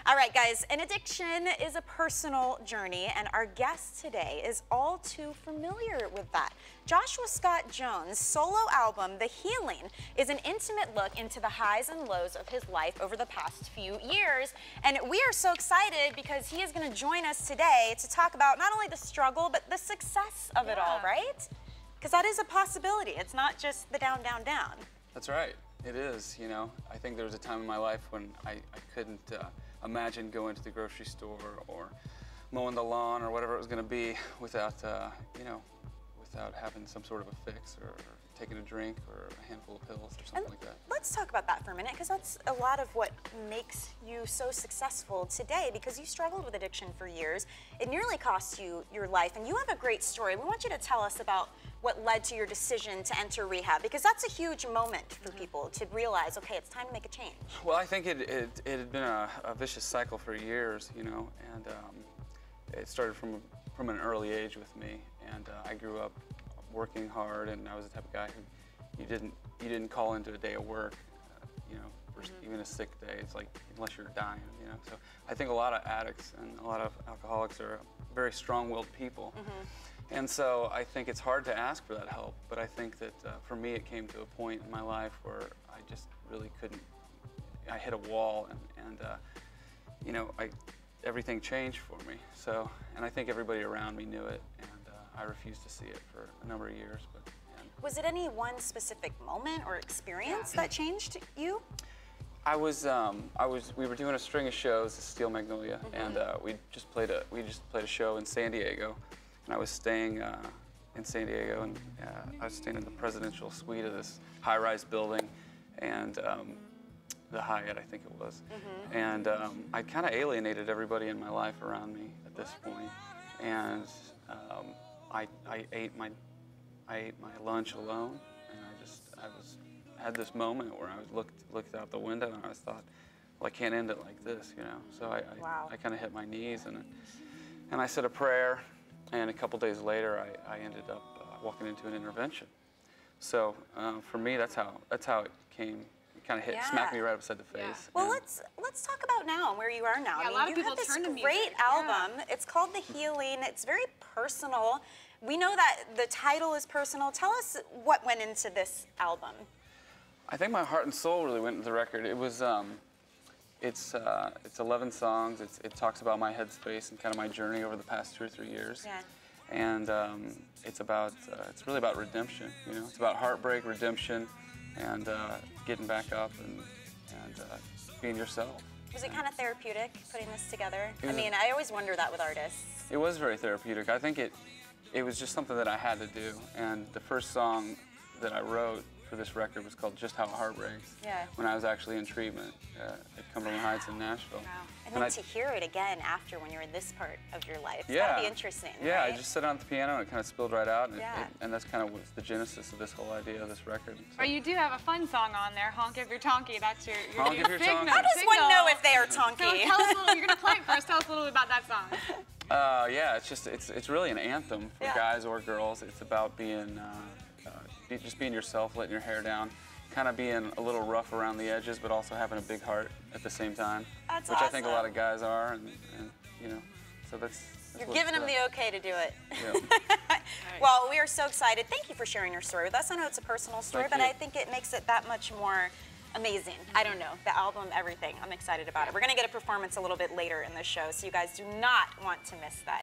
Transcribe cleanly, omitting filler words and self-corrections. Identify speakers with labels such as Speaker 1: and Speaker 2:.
Speaker 1: All right, guys, an addiction is a personal journey, and our guest today is all too familiar with that. Joshua Scott Jones' solo album, The Healing, is an intimate look into the highs and lows of his life over the past few years. And we are so excited because he is going to join us today to talk about not only the struggle, but the success of it all, right? Because that is a possibility. It's not just the down, down, down.
Speaker 2: That's right. It is, you know. I think there was a time in my life when I couldn't imagine going to the grocery store or mowing the lawn or whatever it was going to be without, you know, without having some sort of a fix or taking a drink or a handful of pills or something like that.
Speaker 1: Let's talk about that for a minute, because that's a lot of what makes you so successful today, because you struggled with addiction for years. It nearly cost you your life, and you have a great story. We want you to tell us about what led to your decision to enter rehab, because that's a huge moment for people to realize, okay, it's time to make a change.
Speaker 2: Well, I think it had been a vicious cycle for years, you know, and it started from an early age with me, and I grew up working hard, and I was the type of guy who you didn't call into a day of work, you know, for even a sick day. It's like, unless you're dying, you know. So I think a lot of addicts and a lot of alcoholics are very strong-willed people. And so I think it's hard to ask for that help, but I think that for me it came to a point in my life where I just really couldn't. I hit a wall, and you know, everything changed for me. So, and I think everybody around me knew it, and I refused to see it for a number of years. But
Speaker 1: was it any one specific moment or experience that changed you?
Speaker 2: We were doing a string of shows at Steel Magnolia, and we just played a show in San Diego. And I was staying in San Diego, and I was staying in the presidential suite of this high-rise building, and the Hyatt, I think it was. And I kind of alienated everybody in my life around me at this point. And I ate my lunch alone, and I had this moment where I looked out the window, and I thought, well, I can't end it like this, you know. So I kind of hit my knees, and I said a prayer. And a couple days later, I ended up walking into an intervention. So for me, that's how it came. It kind of smacked me right upside the face.
Speaker 1: Well, let's talk about now and where you are now.
Speaker 3: Yeah,
Speaker 1: I mean,
Speaker 3: a lot of people
Speaker 1: have
Speaker 3: turn to
Speaker 1: this
Speaker 3: music.
Speaker 1: great album. It's called The Healing. It's very personal. We know that the title is personal. Tell us what went into this album.
Speaker 2: I think my heart and soul really went into the record. It was. It's 11 songs. It talks about my headspace and kind of my journey over the past 2 or 3 years.
Speaker 1: Yeah.
Speaker 2: And it's really about redemption. You know, it's about heartbreak, redemption, and getting back up and being yourself.
Speaker 1: Was it kind of therapeutic putting this together? I mean, I always wonder that with artists.
Speaker 2: It was very therapeutic. I think it was just something that I had to do. And the first song that I wrote for this record was called Just How It Heart Breaks.
Speaker 1: Yeah.
Speaker 2: When I was actually in treatment at Cumberland Heights in Nashville.
Speaker 1: Wow. And then to hear it again after, when you're in this part of your life, it's
Speaker 2: yeah,
Speaker 1: gotta be interesting.
Speaker 2: Yeah,
Speaker 1: right?
Speaker 2: I just sat down at the piano and it kind of spilled right out, and that's kind of what's the genesis of this whole idea of this record. So.
Speaker 3: But you do have a fun song on there, Honk If You're Tonky. That's your
Speaker 2: Honk If You're Tonky.
Speaker 1: How does one know if they are tonky?
Speaker 3: So tell us a little, you're gonna play it for us. Tell us a little bit about that song.
Speaker 2: Yeah, it's really an anthem for guys or girls. It's about being just being yourself, letting your hair down, kind of being a little rough around the edges, but also having a big heart at the same time.
Speaker 1: That's
Speaker 2: which
Speaker 1: awesome.
Speaker 2: I think a lot of guys are, and you know, so that's
Speaker 1: You're giving them the okay to do it.
Speaker 2: Yeah.
Speaker 1: Well, we are so excited. Thank you for sharing your story with us. I know it's a personal story, but I think it makes it that much more amazing. I don't know, the album, everything. I'm excited about it. We're going to get a performance a little bit later in the show, so you guys do not want to miss that.